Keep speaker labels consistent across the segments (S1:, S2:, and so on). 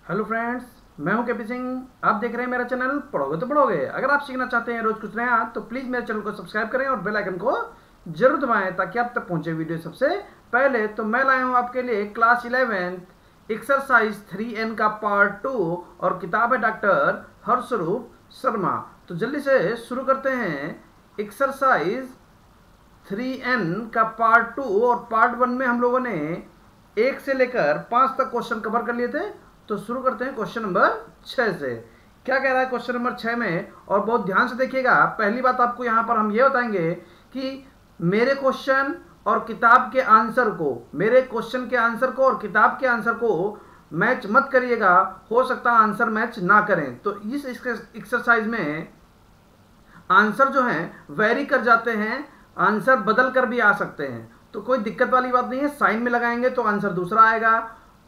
S1: Hello friends, मैं हूं KP Singh. आप देख रहे हैं मेरा चैनल पढ़ोगे तो पढ़ोगे। अगर आप सीखना चाहते हैं रोज कुछ नया तो प्लीज़ मेरे चैनल को सब्सक्राइब करें और बेल आइकन को जरूर दबाएं ताकि आप तक पहुंचे वीडियो सबसे पहले। तो मैं लाया हूं आपके लिए क्लास 11th एक्सरसाइज 3N का पार्ट 2 और किताब है डॉक्टर हर्षरूप शर्मा। तो जल्दी से शुरू करते हैं। एक्सरसाइज 3N का पार्ट 2 और पार्ट 1 में हम लोगों ने 1 से लेकर 5 तक क्वेश्चन कवर कर लिए थे। तो शुरू करते हैं क्वेश्चन नंबर 6 से। क्या कह रहा है क्वेश्चन नंबर 6 में, और बहुत ध्यान से देखिएगा। पहली बात आपको यहाँ पर हम ये बताएंगे कि मेरे क्वेश्चन और किताब के आंसर को, मेरे क्वेश्चन के आंसर को और किताब के आंसर को मैच मत करिएगा। हो सकता है आंसर मैच ना करें। तो इस एक्सरसाइज में आंसर जो हैं वेरी कर जाते हैं, आंसर बदल कर भी आ सकते हैं। तो कोई दिक्कत वाली बात नहीं है। साइन में लगाएंगे तो आंसर दूसरा आएगा,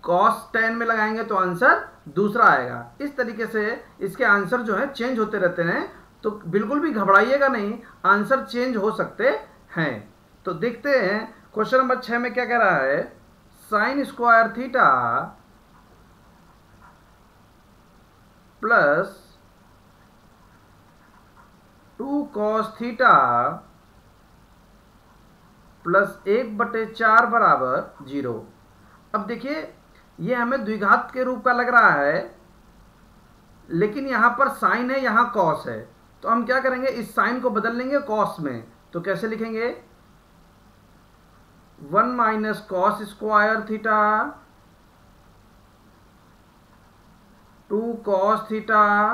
S1: cos 10 में लगाएंगे तो आंसर दूसरा आएगा। इस तरीके से इसके आंसर जो है चेंज होते रहते हैं। तो बिल्कुल भी घबराइएगा नहीं, आंसर चेंज हो सकते हैं। तो देखते हैं क्वेश्चन नंबर 6 में क्या कह रहा है। Sign square theta plus 2 cos theta plus 1/4 बराबर 0। अब देखिए ये हमें द्विघात के रूप का लग रहा है, लेकिन यहां पर साइन है, यहां कॉस है। तो हम क्या करेंगे, इस साइन को बदल लेंगे कॉस में। तो कैसे लिखेंगे, 1 minus cos square theta 2 cos theta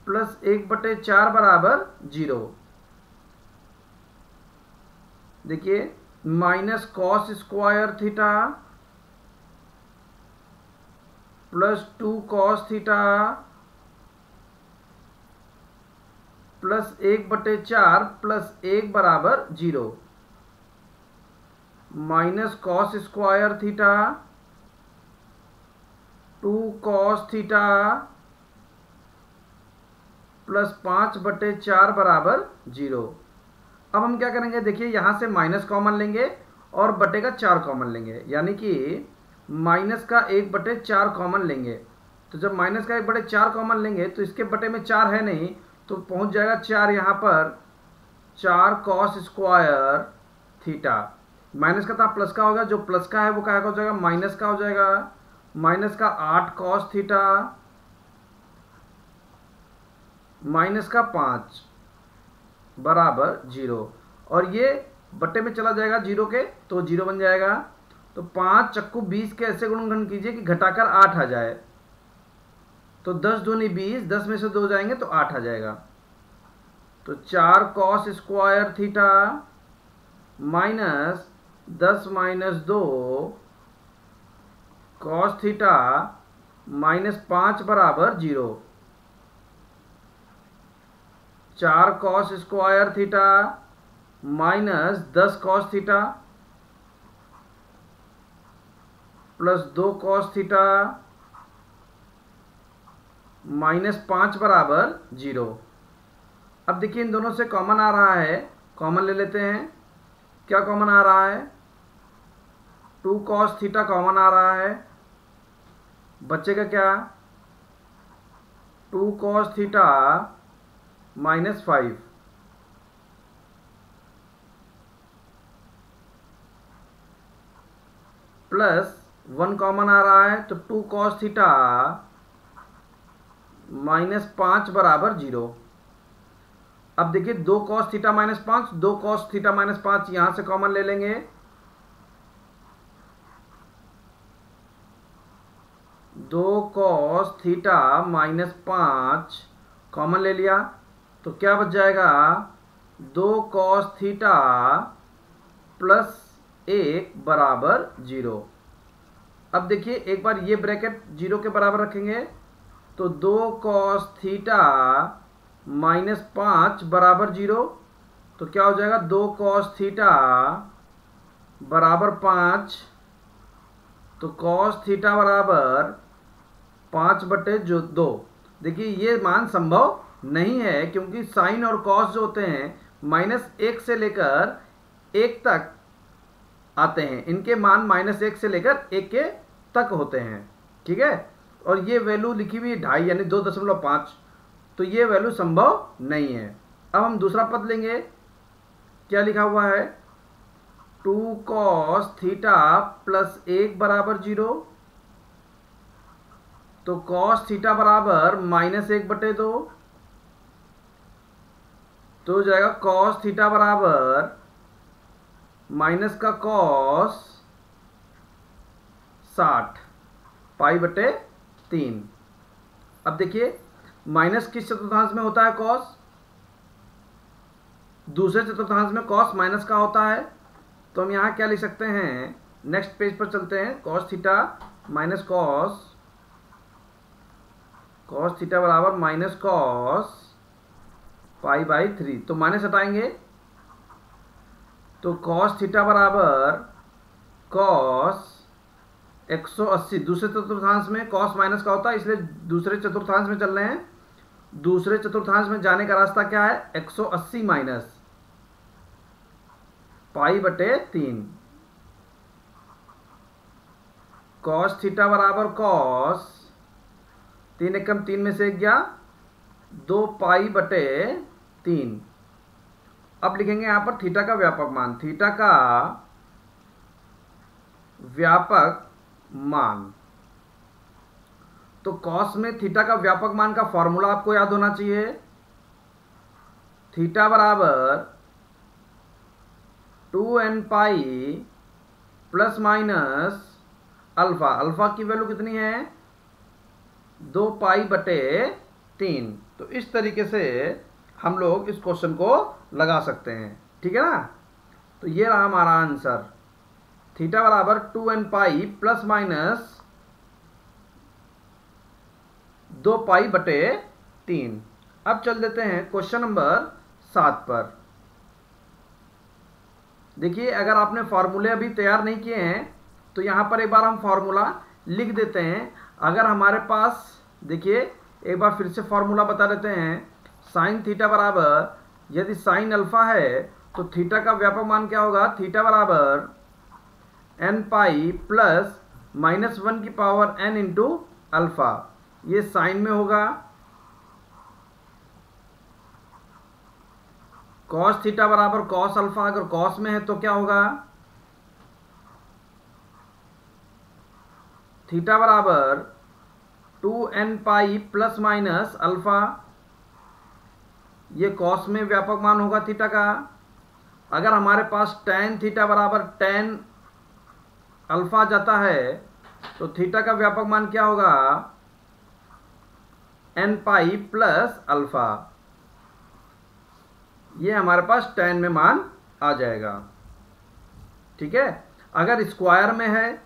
S1: plus 1/4 बराबर 0। देखिए minus cos square theta plus 2 cos theta plus 1/4 plus 1 बराबर 0। Minus cos square theta 2 cos theta plus 5/4 बराबर 0। अब हम क्या करेंगे, देखिए यहां से माइनस कॉमन लेंगे और बटे का 4 कॉमन लेंगे, यानी कि माइनस का 1/4 कॉमन लेंगे। तो जब माइनस का 1/4 कॉमन लेंगे तो इसके बटे में 4 है नहीं, तो पहुंच जाएगा 4 यहाँ पर। 4 cos स्क्वायर थीटा, माइनस का था प्लस का होगा, जो प्लस का है वो क्या हो जाएगा, माइनस का हो जाएगा। माइनस का 8 cos थीटा माइनस का 5 बराबर 0। और ये बट्टे में चला जाएगा 0 के, तो 0 बन जाएगा। तो 5 चक्कू 20 के ऐसे गुणनखंड कीजिए कि घटाकर 8 आ जाए। तो 10 दूनी 20, 10 में से 2 जाएंगे तो 8 आ जाएगा। तो 4 cos square theta minus 10 minus 2 cos theta minus 5 बराबर 0। 4 cos square theta minus 10 cos theta plus 2 cos theta minus 5 बराबर 0। अब देखिए इन दोनों से कॉमन आ रहा है, कॉमन ले लेते हैं। क्या कॉमन आ रहा है, 2 cos थीटा कॉमन आ रहा है। बचेगा क्या, 2 cos theta minus 5 plus 1 common आ रहा है, तो 2 cos थीटा माइनस 5 बराबर 0। अब देखिए 2 cos theta minus 5, 2 cos theta minus 5 यहां से कॉमन ले लेंगे। 2 cos थीटा माइनस 5 कॉमन ले लिया, तो क्या बच जाएगा, 2 cos थीटा प्लस 1 बराबर 0। अब देखिए एक बार ये ब्रैकेट 0 के बराबर रखेंगे, तो 2 cos थीटा माइनस 5 बराबर 0। तो क्या हो जाएगा, 2 cos थीटा बराबर 5। तो cos थीटा बराबर 5/2। देखिए ये मान संभव नहीं है, क्योंकि साइन और कॉस जो होते हैं -1 से लेकर 1 तक आते हैं। इनके मान -1 से लेकर 1 के तक होते हैं। ठीक है। और ये वैल्यू लिखी हुई है 2.5 यानी 2.5, तो ये वैल्यू संभव नहीं है। अब हम दूसरा पद लेंगे, क्या लिखा हुआ है 2 cos थीटा प्लस 1 बराबर 0, तो cos थीटा बराबर -1/2, तो हो जाएगा cos थीटा बराबर माइनस का cos 60 π/3। अब देखिए माइनस किस चतुर्थांश में होता है cos, दूसरे चतुर्थांश में cos माइनस का होता है। तो हम यहाँ क्या लिख सकते हैं, नेक्स्ट पेज पर चलते हैं, cos theta minus cos theta बराबर माइनस cos π/3, तो माइनस हटाएंगे तो cos थीटा बराबर cos 180, दूसरे चतुर्थांश में cos माइनस का होता है इसलिए दूसरे चतुर्थांश में चल रहे हैं। दूसरे चतुर्थांश में जाने का रास्ता क्या है, 180 माइनस π/3, cos थीटा बराबर cos 3 एकम 3 में से 1 गया 2 π/3। अब लिखेंगे यहां पर थीटा का व्यापक मान, थीटा का व्यापक मान। तो cos में थीटा का व्यापक मान का फॉर्मूला आपको याद होना चाहिए, थीटा बराबर 2n π plus minus alpha, alpha की वैल्यू कितनी है 2 π/3। तो इस तरीके से हम लोग इस क्वेश्चन को लगा सकते हैं, ठीक है ना। तो ये रहा हमारा आंसर, थीटा बराबर 2n π प्लस माइनस 2 π/3। अब चल देते हैं क्वेश्चन नंबर 7 पर। देखिए अगर आपने फॉर्मूले अभी तैयार नहीं किए हैं तो यहाँ पर एक बार हम फॉर्मूला लिख देते हैं। अगर हमारे पास, देखिए एक बार फिर से फॉर्मूला बता देते हैं, साइन थीटा बराबर, यदि साइन अल्फा है तो थीटा का व्यापक मान क्या होगा, थीटा बराबर n π प्लस -1 की पावर n इंटू अल्फा, ये साइन में होगा। cos थीटा बराबर cos अल्फा, अगर cos में है तो क्या होगा, थीटा बराबर 2n π प्लस माइनस अल्फा, ये cos में व्यापक मान होगा थीटा का। अगर हमारे पास tan थीटा बराबर tan अल्फा जाता है तो थीटा का व्यापक मान क्या होगा, n π प्लस अल्फा, ये हमारे पास tan में मान आ जाएगा, ठीक है। अगर स्क्वायर में है,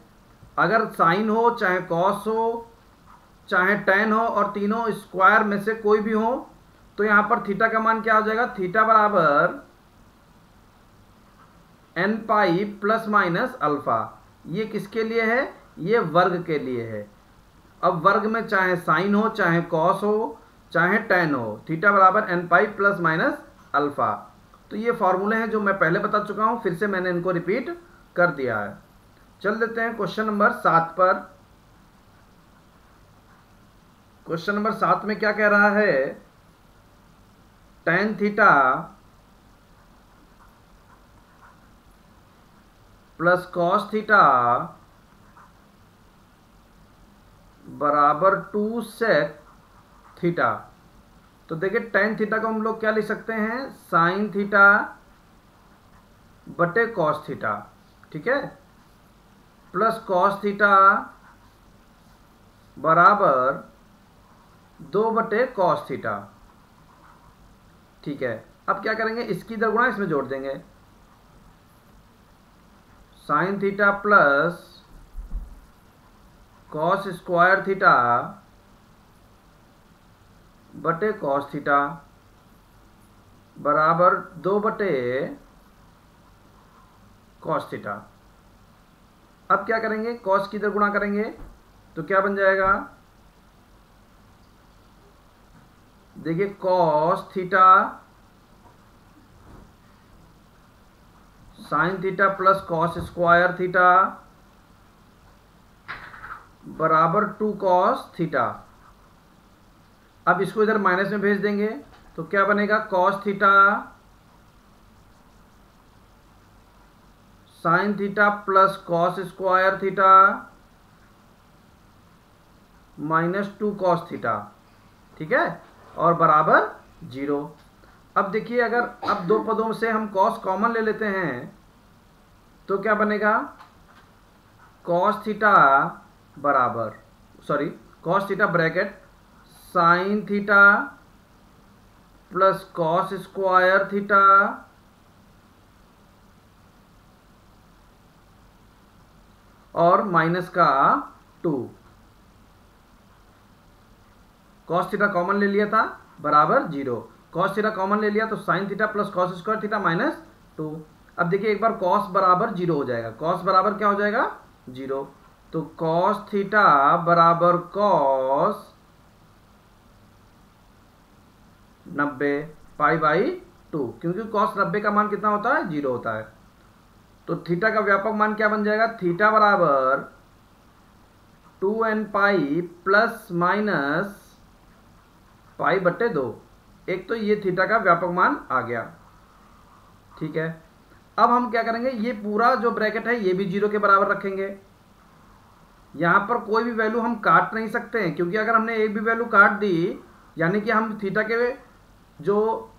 S1: अगर साइन हो चाहे कॉस हो चाहे tan हो और तीनों स्क्वायर में से कोई भी हो, तो यहां पर थीटा का मान क्या हो जाएगा, थीटा बराबर n π प्लस माइनस अल्फा। ये किसके लिए है, ये वर्ग के लिए है। अब वर्ग में चाहे साइन हो चाहे कॉस हो चाहे tan हो, थीटा बराबर n π प्लस माइनस अल्फा। तो ये फॉर्मूले हैं जो मैं पहले बता चुका हूं, फिर से मैंने इनको रिपीट कर दिया है। चल देते हैं क्वेश्चन नंबर 7 पर। क्वेश्चन नंबर 7 में क्या कह रहा है, tan theta plus cos theta बराबर 2 sec थीटा। तो देखिए tan थीटा को हम लोग क्या लिख सकते हैं, sin थीटा बटे cos थीटा, ठीक है, प्लस cos थीटा बराबर 2 बटे cos थीटा, ठीक है। अब क्या करेंगे, इसकी इधर गुणा इसमें जोड़ देंगे, sin theta plus cos square theta बटे cos थीटा बराबर 2 बटे cos थीटा। अब क्या करेंगे, cos की इधर गुणा करेंगे तो क्या बन जाएगा, देखिए cos theta sin theta plus cos square theta बराबर 2 कॉस थीटा। अब इसको इधर माइनस में भेज देंगे तो क्या बनेगा, cos theta sine theta plus cos square theta minus 2 cos theta, ठीक है, और बराबर 0। अब देखिए अगर अब दो पदों से हम कॉस कॉमन ले लेते हैं तो क्या बनेगा, कॉस थीटा बराबर cos theta bracket sine theta plus cos square theta और माइनस का 2। कॉस थीटा कॉमन ले लिया था बराबर 0, कॉस थीटा कॉमन ले लिया तो sine theta plus cos square theta minus 2। अब देखिए एक बार कॉस बराबर 0 हो जाएगा, कॉस बराबर क्या हो जाएगा 0, तो कॉस थीटा बराबर कॉस 90 पाई बाई 2, क्योंकि कॉस 90 का मान कितना होता है 0 होता है। तो थीटा का व्यापक मान क्या बन जाएगा, थीटा बराबर 2n pi plus minus pi बट्टे 2। एक तो ये थीटा का व्यापक मान आ गया, ठीक है। अब हम क्या करेंगे, ये पूरा जो ब्रैकेट है ये भी 0 के बराबर रखेंगे। यहाँ पर कोई भी वैल्यू हम काट नहीं सकते हैं, क्योंकि अगर हमने एक भी वैल्यू काट दी यानी कि हम थीटा के जो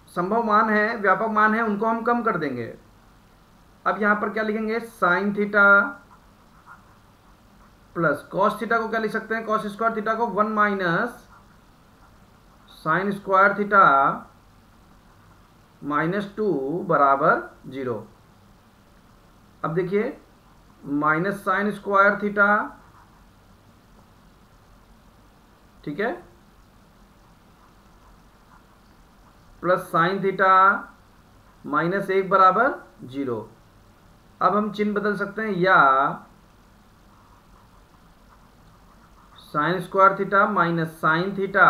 S1: संभव मान है, व्यापक मान है, उनको हम कम कर देंगे। अब यहाँ पर क्या लिखेंगे, sine theta plus cos theta को क्या लिख सकते हैं, कॉस स्क्वायर थीटा को 1 minus sine square theta minus 2 बराबर 0। अब देखिए माइनस साइन स्क्वायर थीटा, ठीक है, प्लस साइन थीटा माइनस 1 बराबर 0। अब हम चिन्ह बदल सकते हैं, या sign square theta minus sine theta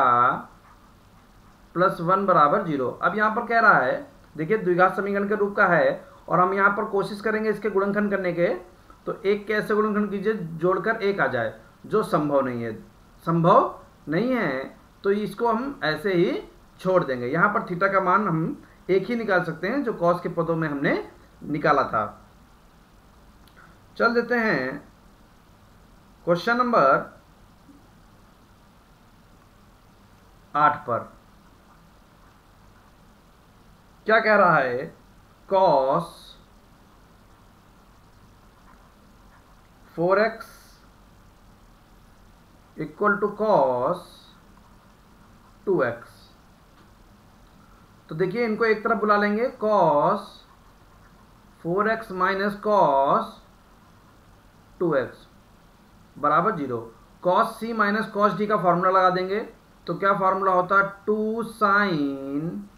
S1: plus 1 बराबर 0। अब यहाँ पर कह रहा है, देखिए द्विघात समीकरण के रूप का है और हम यहाँ पर कोशिश करेंगे इसके गुणनखंड करने के, तो एक कैसे गुणनखंड कीजिए जोड़कर 1 आ जाए, जो संभव नहीं है तो इसको हम ऐसे ही छोड़ देंगे। यहाँ पर थीटा का मान हम एक ही निकाल सकते हैं जो कॉस के पदों में हमने निकाला था। चल देते हैं क्वेश्चन नंबर 8 पर। क्या कह रहा है, cos 4x equal to cos 2x। तो देखिए इनको एक तरफ बुला लेंगे, cos 4x minus cos 2x बराबर 0। Cos c minus cos d का फॉर्मूला लगा देंगे, तो क्या फॉर्मूला होता है, 2 साइन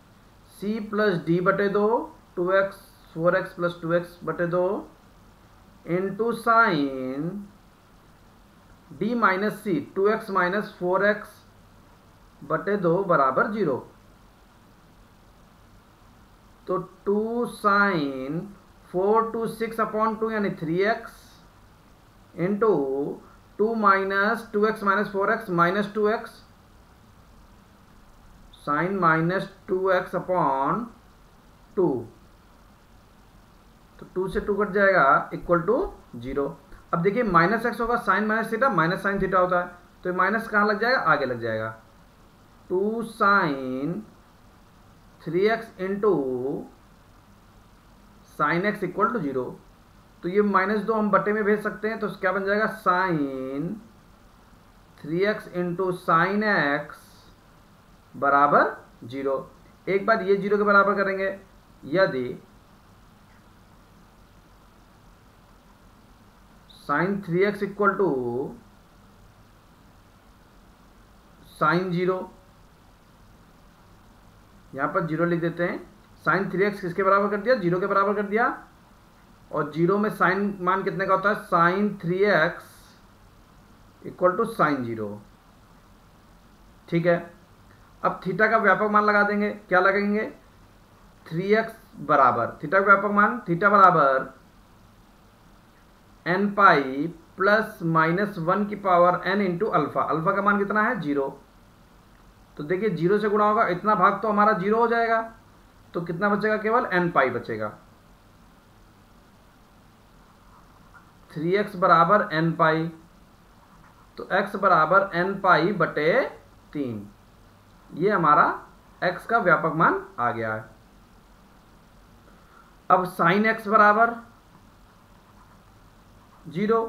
S1: c प्लस डी बटे 2 2x 4x प्लस 2x बटे 2 इंटू साइन d माइनस सी 2x माइनस 4x बटे 2 बराबर 0। तो 2 साइन 4 टू 6 अपॉन 2 यानी 3x into 2 minus 2x minus 4x minus 2x sine minus 2x upon 2, तो 2 से 2 कट जाएगा equal to 0। अब देखिए माइनस एक्स होगा sine minus theta minus sine theta होता है, तो ये माइनस कहाँ लग जाएगा, आगे लग जाएगा। 2 sine 3x into sine x equal to 0। तो ये -2 हम बटे में भेज सकते हैं, तो क्या बन जाएगा, sign 3x into sine x बराबर 0। एक बार ये 0 के बराबर करेंगे, यदि sign 3x equal to sign 0, यहां पर 0 लिख देते हैं। साइन 3x किसके बराबर कर दिया, 0 के बराबर कर दिया, और 0 में साइन मान कितने का होता है, sign 3x equal to sign 0, ठीक है। अब थीटा का व्यापक मान लगा देंगे, क्या लगेंगे, 3x बराबर थीटा का व्यापक मान, थीटा बराबर n पाई प्लस माइनस 1 की power n into alpha. Alpha का मान कितना है 0। तो देखिए 0 से गुणा होगा, इतना भाग तो हमारा 0 हो जाएगा, तो कितना बचेगा, केवल n पाई बचेगा। 3x बराबर n पाई, तो x बराबर n पाई बटे 3, ये हमारा x का व्यापक मान आ गया है। अब साइन x बराबर 0,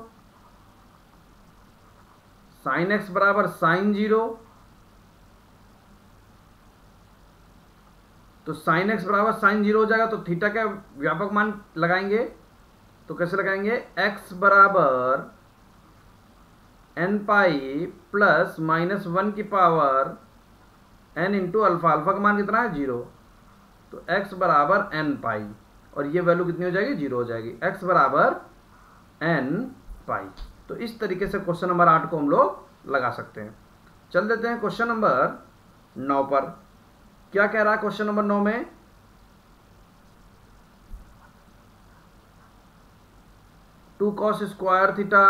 S1: साइन x बराबर साइन 0, तो साइन x बराबर साइन 0 हो जाएगा, तो थीटा का व्यापक मान लगाएंगे, तो कैसे लगाएंगे, x बराबर n पाई प्लस माइनस 1 की power n into alpha. Alpha का मान कितना है 0, तो x बराबर n पाई, और ये वैल्यू कितनी हो जाएगी 0 हो जाएगी, x बराबर n पाई। तो इस तरीके से क्वेश्चन नंबर 8 को हम लोग लगा सकते हैं। चल देते हैं क्वेश्चन नंबर 9 पर। क्या कह रहा है क्वेश्चन नंबर 9 में, two cos square theta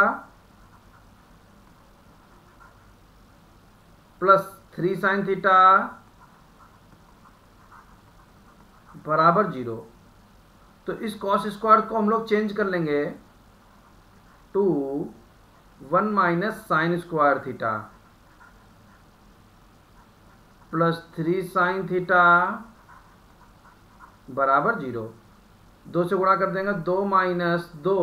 S1: plus 3 sine theta बराबर 0। तो इस कॉस स्क्वायर को हम लोग चेंज कर लेंगे two 1 minus sine square theta plus 3 sine theta बराबर 0। 2 से गुणा कर देंगे, 2 minus 2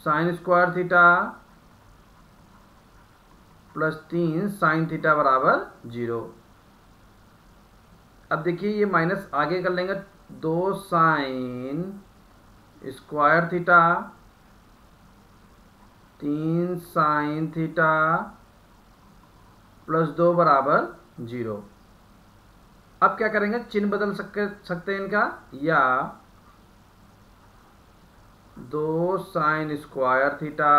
S1: sine square theta plus 3 sine theta बराबर 0। अब देखिए ये माइनस आगे कर लेंगे, 2 sine square theta 3 sine theta plus 2 बराबर 0। अब क्या करेंगे, चिन्ह बदल सकते हैं इनका, या 2 sine square theta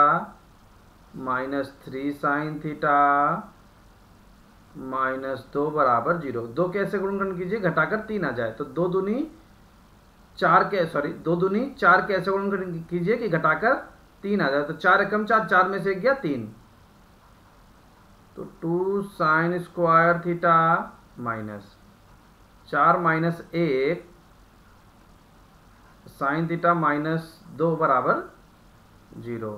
S1: minus 3 sine theta minus 2 बराबर 0। 2 कैसे गुणनखंड कीजिए, घटाकर 3 आ जाए, तो 2 दूनी 4 कैसे गुणनखंड कीजिए कि घटाकर 3 आ जाए, तो 4 एकम 4, 4 में से 1 गया 3, तो 2 sine square theta minus 4 minus 1 sign theta minus 2 बराबर 0।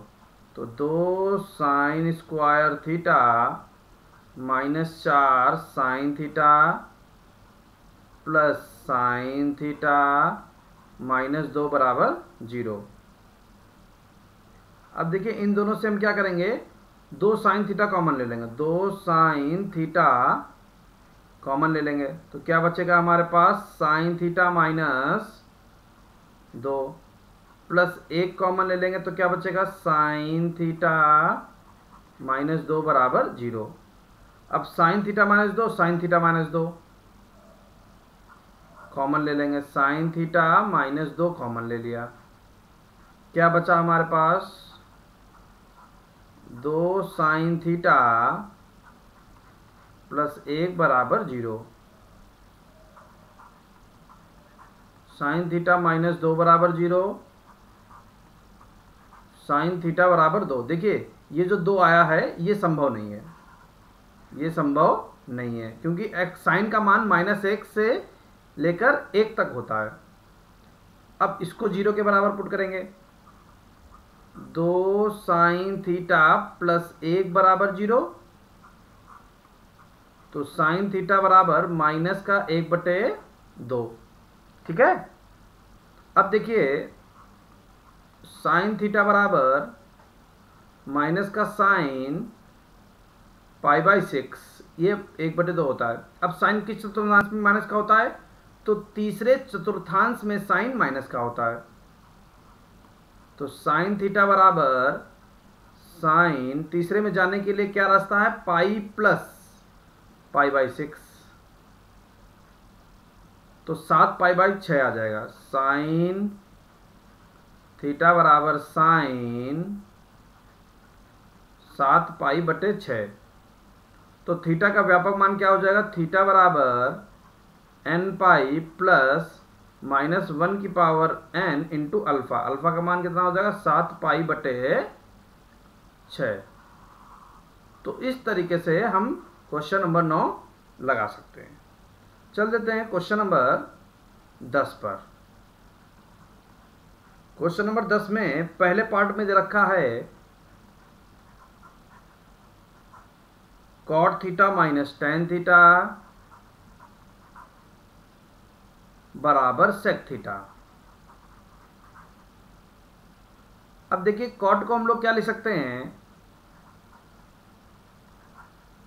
S1: तो 2 sine square theta minus 4 sine theta plus sign theta minus 2 बराबर 0। अब देखिए इन दोनों से हम क्या करेंगे, 2 साइन थीटा कॉमन ले लेंगे, 2 साइन थीटा कॉमन ले लेंगे, तो क्या बचेगा हमारे पास, sine theta minus 2 plus 1 common ले लेंगे, तो क्या बचेगा, साइन थीटा माइनस 2 बराबर 0। अब sign theta minus 2, sign theta minus 2 common ले लेंगे, साइन थीटा माइनस 2 कॉमन ले लिया, क्या बचा हमारे पास, 2 साइन थीटा प्लस 1 बराबर 0। साइन थीटा माइनस 2 बराबर 0, साइन थीटा बराबर 2। देखिए ये जो 2 आया है ये संभव नहीं है, ये संभव नहीं है, क्योंकि एक्स साइन का मान -1 से लेकर 1 तक होता है। अब इसको 0 के बराबर पुट करेंगे, 2 साइन थीटा प्लस 1 बराबर 0, तो साइन थीटा बराबर माइनस का 1/2, ठीक है। अब देखिए साइन थीटा बराबर माइनस का साइन π/6, ये 1/2 होता है। अब साइन किस चतुर्थांश में माइनस का होता है, तो तीसरे चतुर्थांश में साइन माइनस का होता है, तो साइन थीटा बराबर साइन तीसरे में जाने के लिए क्या रास्ता है, पाई प्लस π/6, तो 7π/6 आ जाएगा। साइन थीटा बराबर साइन 7π/6, तो थीटा का व्यापक मान क्या हो जाएगा, थीटा बराबर n पाई प्लस -1 की power n into alpha. Alpha का मान कितना हो जाएगा 7 पाई बटे 6। तो इस तरीके से हम क्वेश्चन नंबर 9 लगा सकते हैं। चल देते हैं क्वेश्चन नंबर 10 पर। क्वेश्चन नंबर 10 में पहले पार्ट में दे रखा है cot theta minus tan theta बराबर सेक थीटा। अब देखिए कॉट को हम लोग क्या लिख सकते हैं,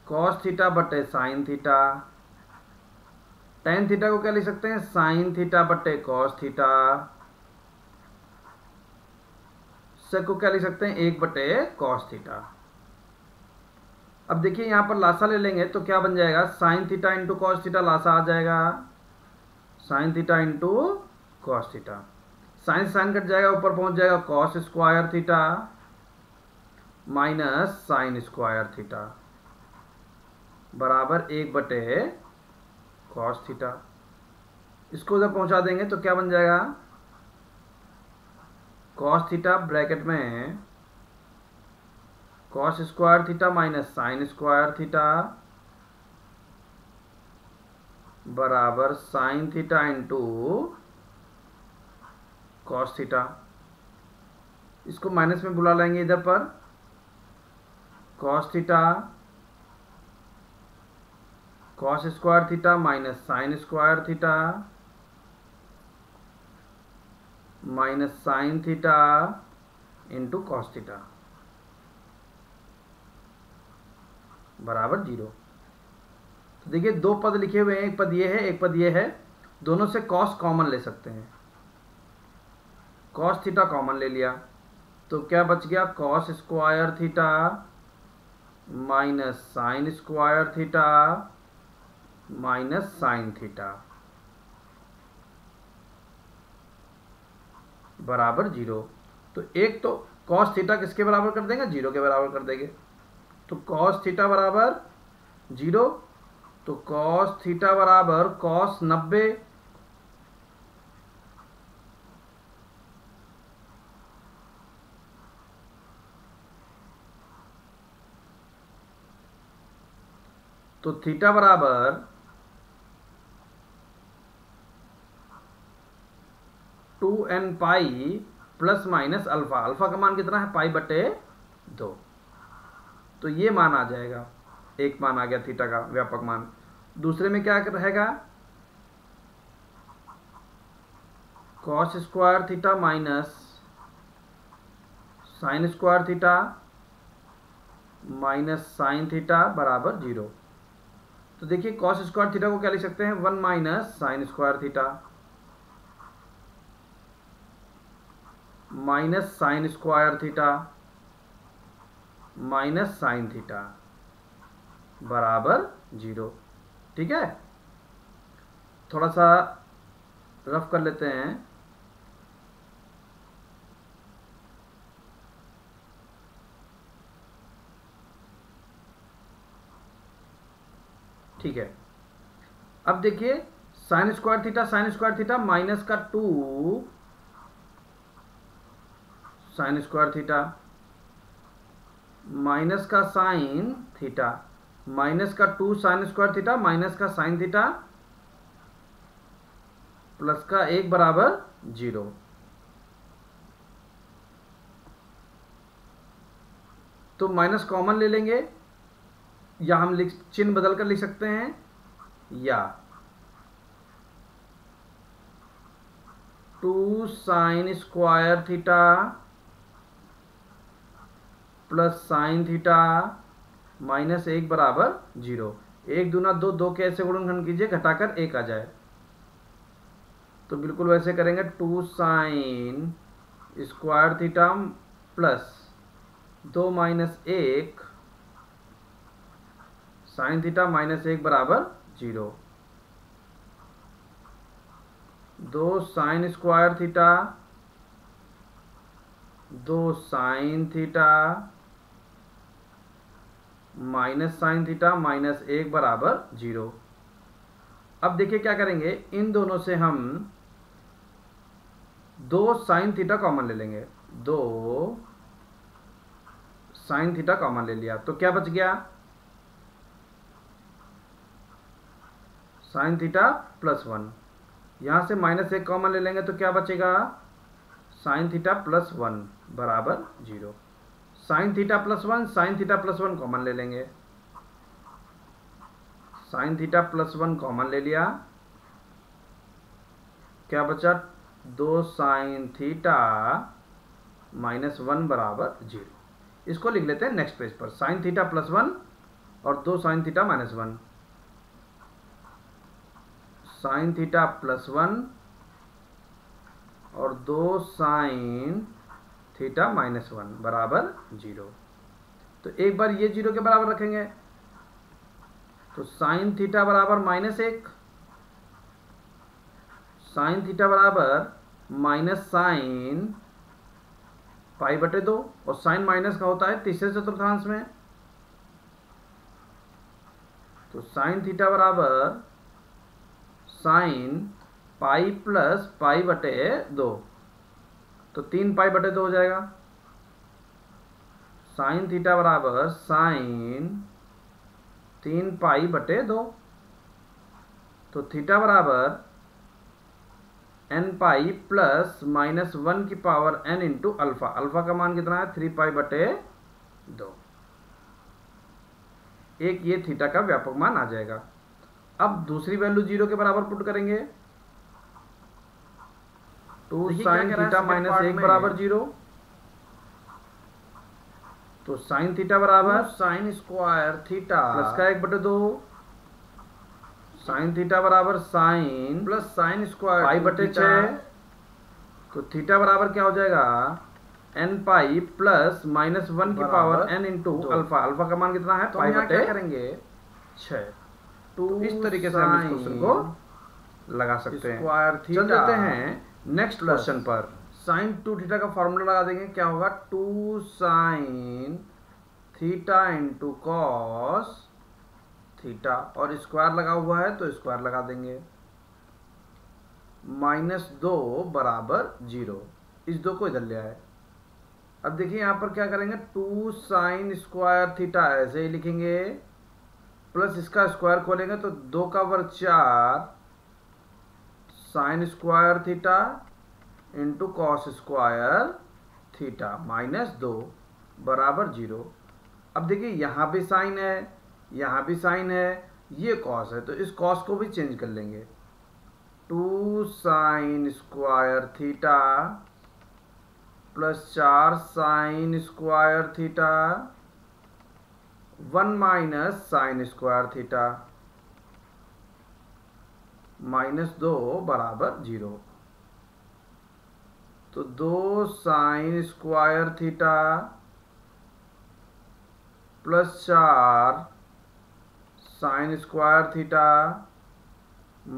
S1: कॉस थीटा बटे साइन थीटा। टेन थीटा को क्या लिख सकते हैं, साइन थीटा बटे कॉस थीटा। सेक को क्या लिख सकते हैं, 1 बटे कॉस थीटा। अब देखिए यहां पर लासा ले लेंगे तो क्या बन जाएगा, sine theta into cos theta लासा आ जाएगा, sine theta into cos theta. Sine sine cut जाएगा, ऊपर पहुंच जाएगा cos square theta minus sine square theta बराबर 1 बटे कॉस थीटा। इसको उधर पहुंचा देंगे तो क्या बन जाएगा, कॉस थीटा ब्रैकेट में cos square theta minus sine square theta बराबर sine theta into cos theta. इसको माइनस में बुला लेंगे इधर पर, cos theta cos square theta minus sine square theta minus sine theta into cos theta बराबर 0। तो देखिए दो पद लिखे हुए हैं, एक पद ये है एक पद ये है, दोनों से कॉस कॉमन ले सकते हैं। कॉस थीटा कॉमन ले लिया तो क्या बच गया, cos square theta minus sine square theta minus sine theta बराबर 0। तो एक तो कॉस थीटा किसके बराबर कर देंगे, 0 के बराबर कर देंगे। तो कॉस थीटा बराबर 0, तो कॉस थीटा बराबर कॉस 90 तो थीटा बराबर 2n pi plus minus alpha. Alpha का मान कितना है, पाई बटे 2। तो ये मान आ जाएगा, एक मान आ गया थीटा का व्यापक मान। दूसरे में क्या रहेगा, cos square theta minus sine square theta minus sine theta बराबर 0। तो देखिए कॉस स्क्वायर थीटा को क्या लिख सकते हैं, 1 minus sine square theta minus sine square theta minus sine theta बराबर 0। ठीक है, थोड़ा सा रफ कर लेते हैं। ठीक है, अब देखिए साइन स्क्वायर थीटा माइनस का 2 साइन स्क्वायर थीटा माइनस का साइन थीटा माइनस का 2 साइन स्क्वायर थीटा माइनस का साइन थीटा प्लस का 1 बराबर 0। तो माइनस कॉमन ले लेंगे, या हम चिन्ह बदल कर लिख सकते हैं, या 2 sine square theta plus sign theta minus 1 बराबर 0। 1 दूना 2, 2 के ऐसे गुणनखंड कीजिए घटाकर 1 आ जाए। तो बिल्कुल वैसे करेंगे, 2 sine square theta plus 2 minus 1 sign theta minus 1 बराबर 0। 2 sine square theta 2 sign theta minus sine theta minus 1 बराबर 0। अब देखिए क्या करेंगे, इन दोनों से हम 2 साइन थीटा कॉमन ले लेंगे, 2 साइन थीटा कॉमन ले लिया तो क्या बच गया, साइन थीटा प्लस 1। यहाँ से -1 कॉमन ले लेंगे तो क्या बचेगा, साइन थीटा प्लस 1 बराबर 0। Sine theta plus 1, sine theta plus 1 common ले लेंगे, साइन थीटा प्लस 1 कॉमन ले लिया, क्या बचा, 2 साइन थीटा -1 बराबर 0। इसको लिख लेते हैं नेक्स्ट पेज पर, साइन थीटा प्लस 1 और 2 sine theta -1, sine theta plus 1 और 2 साइन थीटा -1 बराबर 0। तो एक बार ये 0 के बराबर रखेंगे तो साइन थीटा बराबर -1, साइन थीटा बराबर माइनस साइन π/2, और साइन माइनस का होता है तीसरे चतुर्थांश में, तो साइन थीटा बराबर साइन पाई प्लस π/2, तो 3π/2 हो जाएगा। साइन थीटा बराबर साइन 3π/2, तो थीटा बराबर n पाई प्लस -1 की power n into alpha. Alpha का मान कितना है, 3π/2। एक ये थीटा का व्यापक मान आ जाएगा। अब दूसरी वैल्यू 0 के बराबर पुट करेंगे, 2 साइन थीटा -1 बराबर 0, तो साइन थीटा बराबर साइन स्क्वायर थीटा प्लस का 1/2, साइन थीटा बराबर साइन प्लस साइन स्क्वायर π/6, तो थीटा बराबर क्या हो जाएगा, n पाई प्लस -1 की power n into alpha. Alpha का मान कितना है, π/6 क्या करेंगे 6। तो इस तरीके से हम इस क्वेश्चन को लगा सकते हैं। चल देते हैं नेक्स्ट क्वेश्चन पर। साइन 2 थीटा का फॉर्मूला लगा देंगे, क्या होगा, 2 sign theta into cos theta, और स्क्वायर लगा हुआ है तो स्क्वायर लगा देंगे, -2 बराबर 0। इस 2 को इधर ले आए। अब देखिए यहाँ पर क्या करेंगे, 2 साइन स्क्वायर थीटा ऐसे ही लिखेंगे, प्लस इसका स्क्वायर खोलेंगे तो 2 का वर्ग 4 sine square theta into cos square theta -2 बराबर 0। अब देखिए यहाँ भी साइन है, यहाँ भी साइन है, ये कॉस है, तो इस कॉस को भी चेंज कर लेंगे, 2 sine square theta plus 4 sine square theta 1 minus sine square theta -2 बराबर 0। तो 2 sine square theta plus 4 sine square theta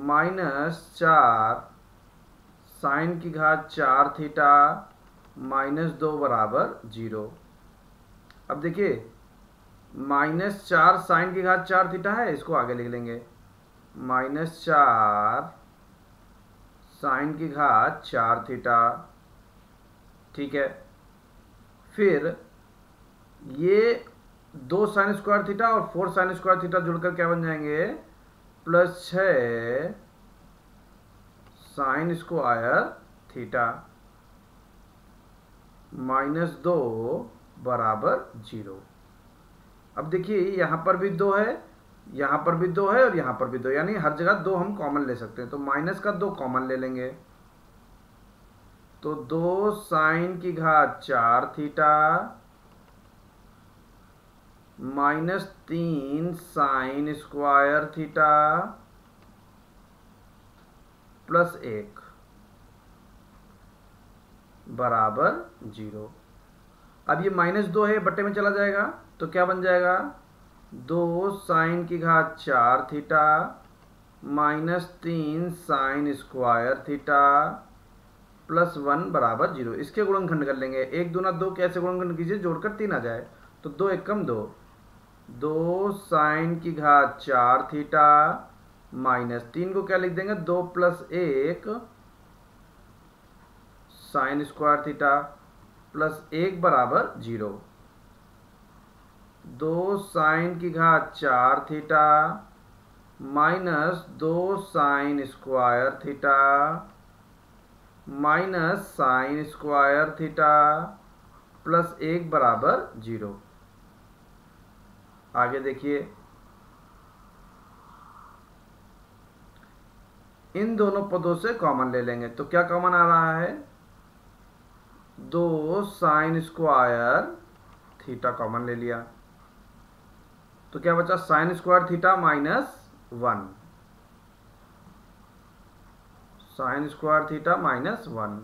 S1: -4 sine की घात 4 थीटा -2 बराबर 0। अब देखिए -4 साइन की घात 4 थीटा है, इसको आगे लिख लेंगे, -4 साइन की घात 4 थीटा, ठीक है। फिर ये 2 साइन स्क्वायर थीटा और 4 साइन स्क्वायर थीटा जुड़कर क्या बन जाएंगे, +6 साइन स्क्वायर थीटा -2 बराबर 0। अब देखिए यहाँ पर भी 2 है, यहाँ पर भी 2 है और यहाँ पर भी 2, यानी हर जगह 2 हम कॉमन ले सकते हैं, तो माइनस का 2 कॉमन ले लेंगे, तो 2 साइन की घात 4 थीटा -3 साइन स्क्वायर थीटा +1 बराबर 0। अब ये -2 है, बट्टे में चला जाएगा तो क्या बन जाएगा, 2 साइन की घात 4 थीटा -3 साइन स्क्वायर थीटा +1 बराबर 0। इसके गुणनखंड कर लेंगे, 1 दूना 2, कैसे गुणनखंड कीजिए, जोड़कर 3 आ जाए, तो 2 1 कम 2, 2 साइन की घात 4 थीटा -3 को क्या लिख देंगे, 2 + 1 साइन स्क्वायर थीटा प्लस 1 बराबर 0। 2 साइन की घात 4 theta minus 2 sine square theta minus sine square theta plus 1 बराबर 0। आगे देखिए, इन दोनों पदों से कॉमन ले लेंगे तो क्या कॉमन आ रहा है, 2 साइन स्क्वायर थीटा कॉमन ले लिया तो क्या बचा, sign square theta minus 1, sign square theta minus 1।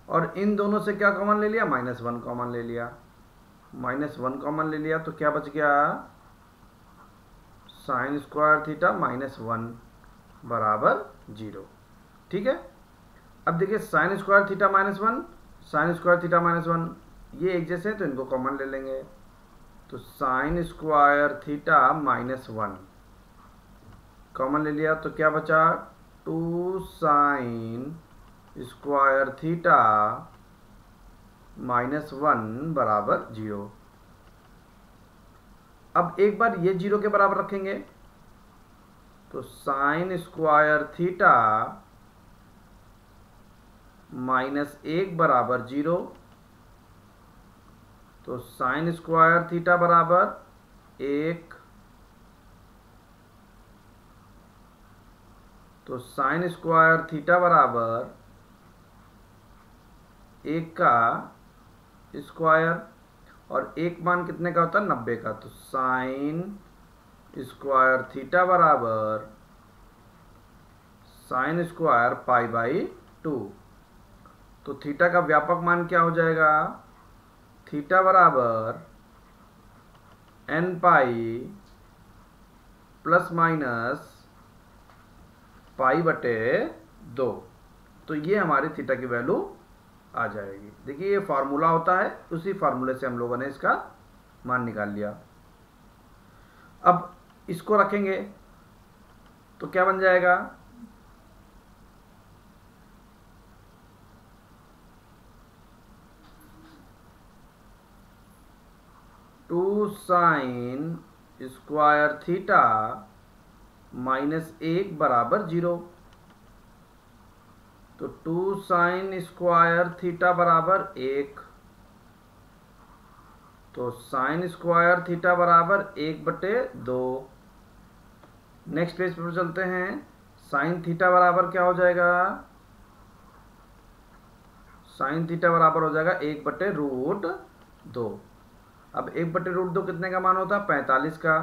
S1: और इन दोनों से क्या कॉमन ले लिया, -1 कॉमन ले लिया, -1 कॉमन ले लिया तो क्या बच गया, साइन स्क्वायर थीटा -1 बराबर 0। ठीक है, अब देखिए sign square theta -1, sign square theta -1 ये एक जैसे हैं तो इनको कॉमन ले लेंगे तो साइन स्क्वायर थीटा -1 कॉमन ले लिया तो क्या बचा, 2 साइन स्क्वायर थीटा -1 बराबर 0। अब एक बार ये 0 के बराबर रखेंगे तो साइन स्क्वायर थीटा -1 बराबर 0, तो साइन स्क्वायर थीटा बराबर 1, तो साइन स्क्वायर थीटा बराबर 1 का स्क्वायर और 1 मान कितने का होता है, 90 का, तो साइन स्क्वायर थीटा बराबर साइन स्क्वायर π/2। तो थीटा का व्यापक मान क्या हो जाएगा, थीटा बराबर n π ± π/2। तो ये हमारी थीटा की वैल्यू आ जाएगी। देखिए ये फार्मूला होता है, उसी फार्मूले से हम लोगों ने इसका मान निकाल लिया। अब इसको रखेंगे तो क्या बन जाएगा, टू साइन स्क्वायर थीटा -1 बराबर 0। तो 2 साइन स्क्वायर थीटा बराबर 1, तो साइन स्क्वायर थीटा बराबर 1/2। नेक्स्ट पेज पर चलते हैं, साइन थीटा बराबर क्या हो जाएगा, साइन थीटा बराबर हो जाएगा 1/√2। अब 1/√2 कितने का मान होता है, 45 का,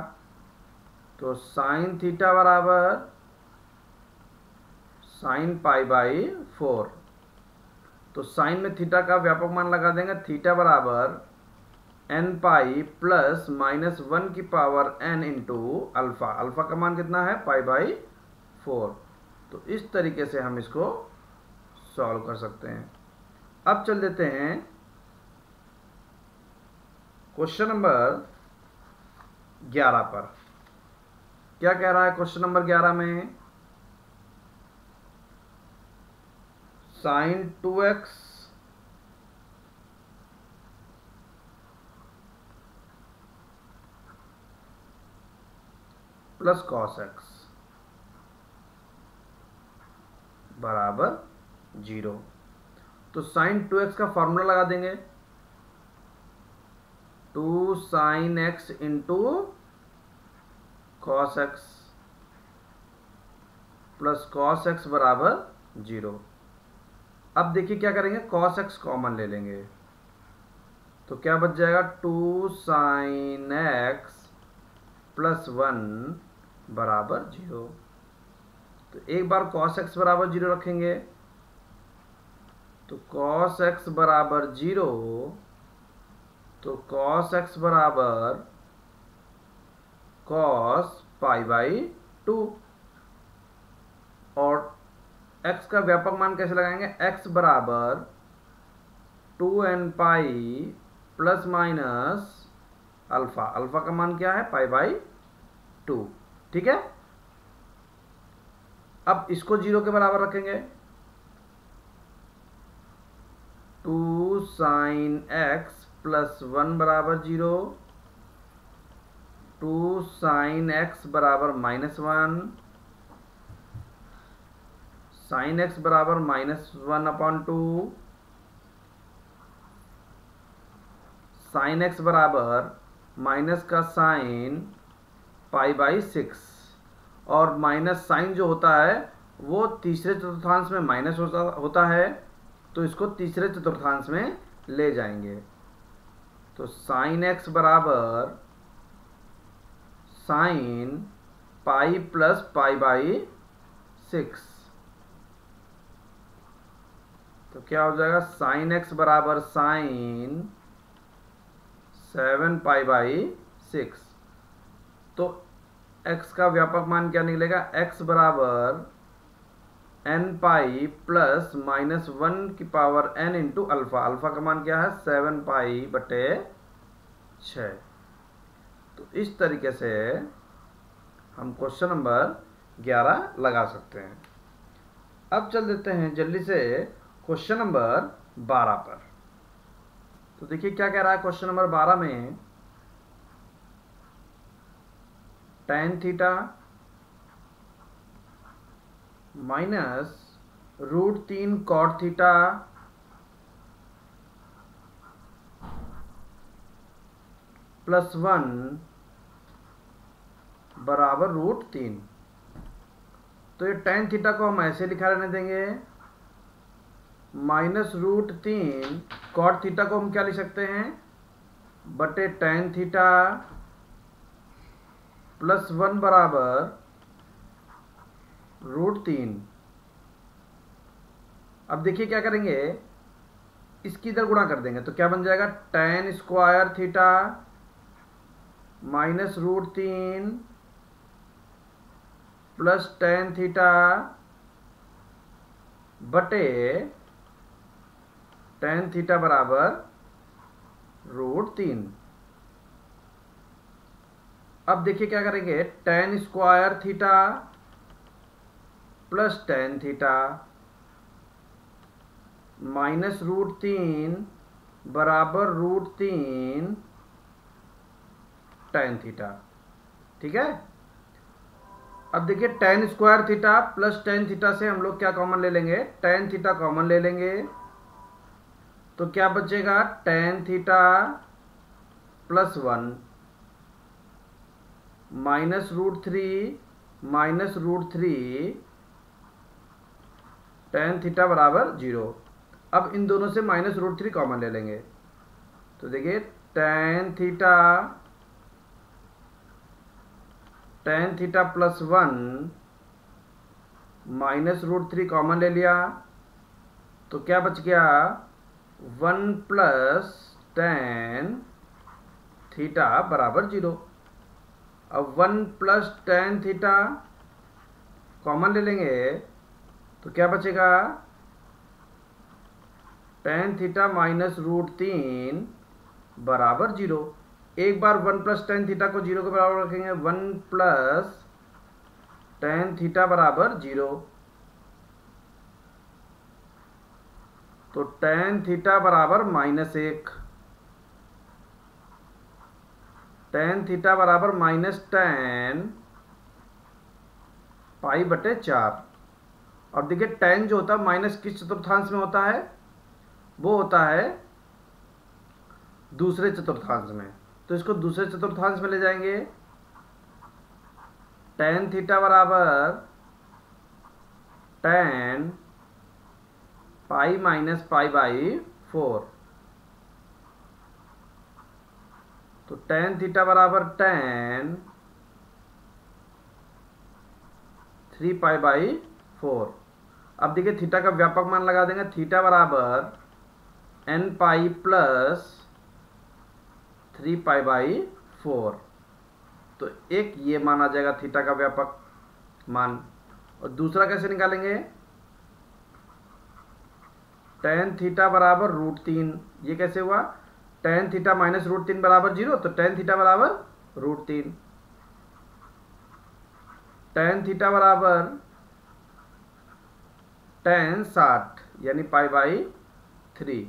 S1: तो साइन थीटा बराबर साइन π/4। तो साइन में थीटा का व्यापक मान लगा देंगे, थीटा बराबर n π प्लस -1 की power n into alpha, alpha का मान कितना है, π/4। तो इस तरीके से हम इसको सॉल्व कर सकते हैं। अब चल देते हैं क्वेश्चन नंबर 11 पर। क्या कह रहा है क्वेश्चन नंबर 11 में, sign 2x plus cos x बराबर 0। तो साइन 2x का फॉर्मूला लगा देंगे, 2 sine x into cos x plus cos x बराबर 0। अब देखिए क्या करेंगे, cos x कॉमन ले लेंगे तो क्या बच जाएगा, 2 साइन x प्लस 1 बराबर 0। तो एक बार cos x बराबर 0 रखेंगे तो cos x बराबर 0, तो cos x बराबर cos π/2। और x का व्यापक मान कैसे लगाएंगे, x बराबर 2n π plus minus alpha, alpha का मान क्या है, π/2। ठीक है, अब इसको 0 के बराबर रखेंगे 2 साइन एक्स प्लस 1 बराबर 0, 2 साइन एक्स बराबर -1, साइन एक्स बराबर -1/2, साइन एक्स बराबर माइनस का साइन π/6, और माइनस साइन जो होता है वो तीसरे चतुर्थांश में माइनस होता है, तो इसको तीसरे चतुर्थांश में ले जाएंगे। तो साइन एक्स बराबर साइन पाई प्लस π/6, तो क्या हो जाएगा, साइन एक्स बराबर साइन 7 π/6। तो x का व्यापक मान क्या निकलेगा, x बराबर n पाई प्लस -1 की power n into alpha. Alpha का मान क्या है, 7π/6। तो इस तरीके से हम क्वेश्चन नंबर 11 लगा सकते हैं। अब चल देते हैं जल्दी से क्वेश्चन नंबर 12 पर। तो देखिए क्या कह रहा है क्वेश्चन नंबर 12 में, tan theta minus √3 cot theta plus 1 बराबर √3। तो ये tan थीटा को हम ऐसे लिखा रहने देंगे, माइनस √3 cot थीटा को हम क्या लिख सकते हैं, बटे tan थीटा प्लस 1 बराबर √3। अब देखिए क्या करेंगे, इसकी इधर गुणा कर देंगे, तो क्या बन जाएगा, tan square theta minus √3 plus tan theta बटे tan थीटा बराबर √3। अब देखिए क्या करेंगे, tan square theta plus tan theta minus √3 बराबर √3 tan थीटा। ठीक है। अब देखिए tan square theta plus tan theta से हम लोग क्या कॉमन ले लेंगे, tan थीटा कॉमन ले लेंगे, तो क्या बचेगा, tan theta plus 1 minus √3 tan theta बराबर 0। अब इन दोनों से माइनस √3 कॉमन ले लेंगे, तो देखिए tan theta plus 1 minus √3 common ले लिया, तो क्या बच गया, 1 प्लस tan थीटा बराबर 0। अब 1 प्लस tan थीटा कॉमन ले लेंगे, तो क्या बचेगा, tan थीटा माइनस √3 बराबर 0। एक बार 1 प्लस tan थीटा को 0 के बराबर रखेंगे, 1 प्लस tan थीटा बराबर 0, तो tan थीटा बराबर -1, tan थीटा बराबर -tan π/4। और देखिए tan जो होता है माइनस किस चतुर्थांश में होता है, वो होता है दूसरे चतुर्थांश में, तो इसको दूसरे चतुर्थांश में ले जाएंगे, tan थीटा बराबर tan π-π/4, तो tan थीटा बराबर tan 3π/4। अब देखिए थीटा का व्यापक मान लगा देंगे, थीटा बराबर n प्लस 3π/4, तो एक ये मान आ जाएगा थीटा का व्यापक मान। और दूसरा कैसे निकालेंगे, tan थीटा बराबर √3, ये कैसे हुआ, tan थीटा माइनस √3 बराबर 0, तो tan थीटा बराबर √3, tan थीटा बराबर tan 60 यानी π/3,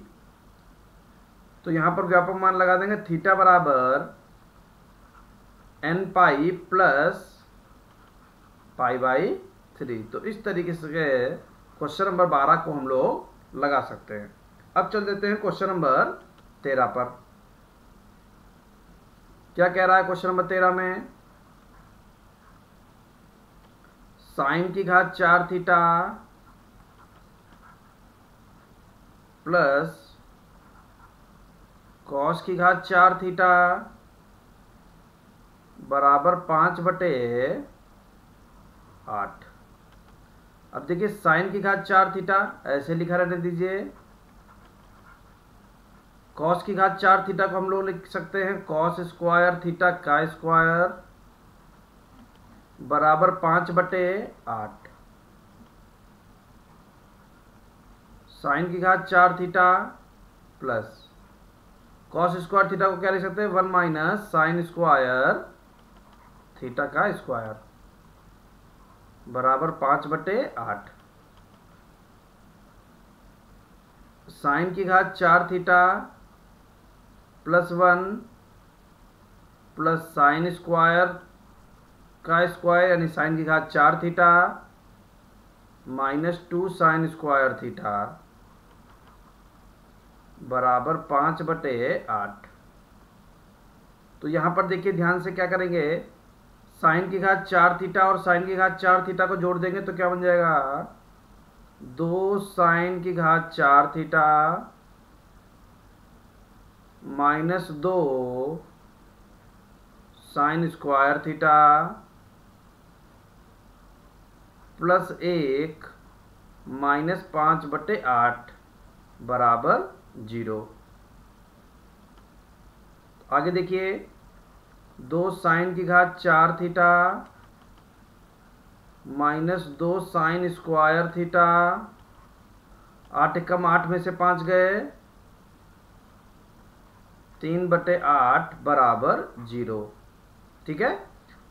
S1: तो यहाँ पर व्यापक मान लगा देंगे थीटा बराबर n pi plus pi by 3। तो इस तरीके से क्वेश्चन नंबर 12 को हम लोग लगा सकते हैं। अब चल देते हैं क्वेश्चन नंबर 13 पर। क्या कह रहा है क्वेश्चन नंबर 13 में? साइन की घात 4 थीटा प्लस कॉस की घात 4 थीटा बराबर 5/8। अब देखिए साइन की घात 4 थीटा ऐसे लिखा रहने दीजिए। कॉस की घात 4 थीटा को हम लोग लिख सकते हैं कॉस स्क्वायर थीटा का स्क्वायर बराबर 5/8। साइन की घात 4 theta plus cos square theta को क्या लिख सकते हैं 1 माइनस साइन स्क्वायर थीटा का स्क्वायर बराबर 5/8। साइन की घात 4 theta plus 1 plus sine square का स्क्वायर यानी साइन की घात 4 theta minus 2 sine square theta बराबर 5/8। तो यहां पर देखिए ध्यान से क्या करेंगे, साइन की घात 4 थीटा और साइन की घात 4 थीटा को जोड़ देंगे तो क्या बन जाएगा 2 साइन की घात 4 theta minus 2 sine square theta plus 1 minus 5/8 बराबर 0। आगे देखिए 2 साइन की घात 4 theta minus 2 sine square theta 8 कम 8 में से 5 गए 3/8 बराबर 0। ठीक है।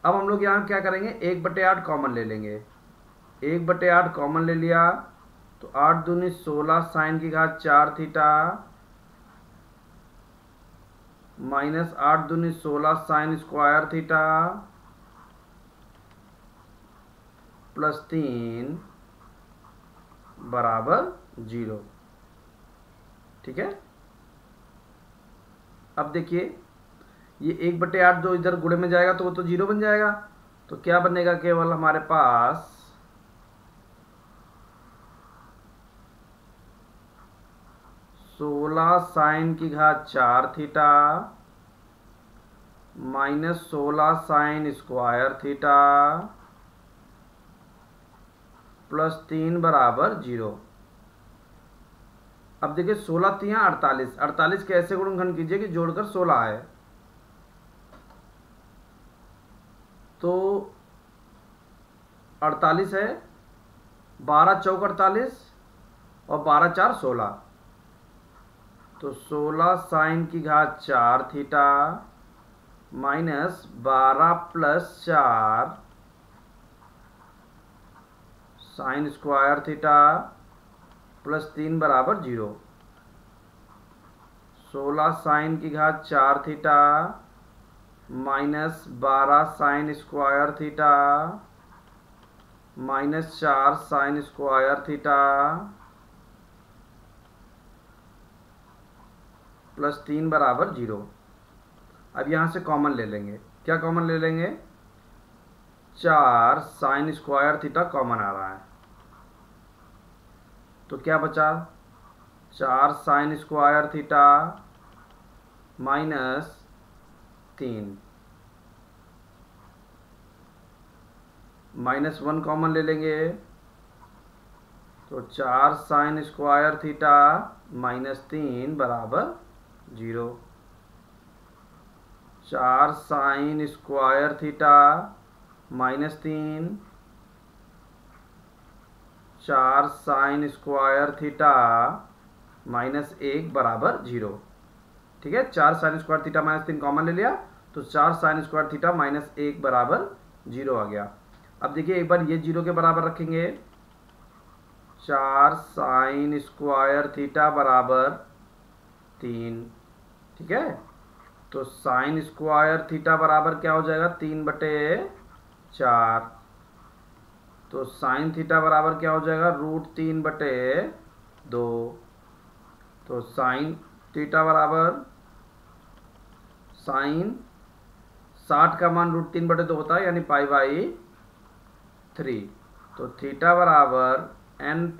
S1: अब हम लोग यहाँ क्या करेंगे 1/8 कॉमन ले लेंगे। 1/8 कॉमन ले लिया तो 8 दूनी 16 साइन की घात 4 थीटा माइनस 8 दूनी 16 साइन स्क्वायर थीटा प्लस 3 बराबर 0। ठीक है। अब देखिए ये 1/8 जो इधर गुणे में जाएगा तो वो तो 0 बन जाएगा। तो क्या बनेगा केवल हमारे पास 16 साइन की घात 4 theta minus 16 sign square theta plus 3 बराबर 0। अब देखिए 16 3 48, 48 के ऐसे गुणनखंड कीजिए कि जोड़कर 16 आए। तो 48 है 12 चौक 48 और 12 4 16। तो 16 साइन की घात 4 theta minus 12 plus 4 sine square theta plus 3 बराबर 0। 16 साइन की घात 4 theta minus 12 sign square theta minus 4 sine square theta plus 3 बराबर 0। अब यहाँ से कॉमन ले लेंगे। क्या कॉमन ले लेंगे 4 साइन स्क्वायर थीटा कॉमन आ रहा है तो क्या बचा 4 sine square theta minus 3 minus 1 common ले लेंगे तो 4 साइन स्क्वायर थीटा माइनस 3 बराबर 0। 4 sine square theta minus 3 4 sine square theta minus 1 बराबर 0। ठीक है। 4 sine square theta minus 3 common ले लिया तो 4 साइन स्क्वायर थीटा माइनस 1 बराबर 0 आ गया। अब देखिए एक बार ये 0 के बराबर रखेंगे 4 साइन स्क्वायर थीटा बराबर 3 ठीक है। तो साइन स्क्वायर थीटा बराबर क्या हो जाएगा, 3/4। तो साइन थीटा बराबर क्या हो जाएगा, √3/2। तो साइन थीटा बराबर, साइन 60 का मान √3/2 होता है, यानी π/3। तो थीटा बराबर n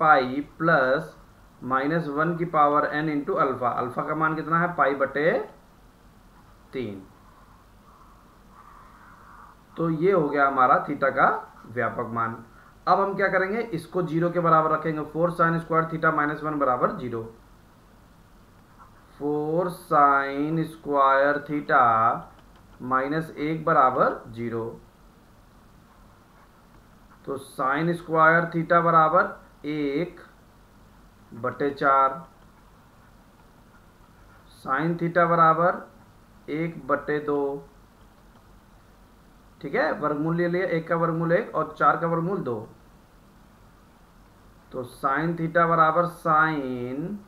S1: प्लस -1 की power n into alpha. Alpha का मान कितना है, π/3। तो ये हो गया हमारा थीटा का व्यापक मान। अब हम क्या करेंगे, इसको 0 के बराबर रखेंगे। 4 साइन स्क्वायर थीटा -1 बराबर 0। 4 साइन स्क्वायर थीटा -1 बराबर 0। तो साइन स्क्वायर थीटा बराबर 1/4। साइन थीटा बराबर 1/2। ठीक है, वर्गमूल ले लिया, 1 का वर्गमूल 1 और 4 का वर्गमूल 2। तो साइन थीटा बराबर साइन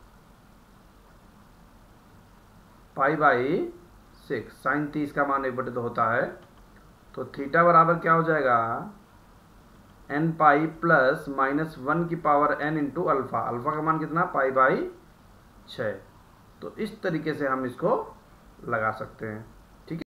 S1: π/6। साइन 30 का मान 1/2 होता है। तो थीटा बराबर क्या हो जाएगा, n प्लस -1 की power n into alpha. Alpha का मान कितना, π/6। तो इस तरीके से हम इसको लगा सकते हैं।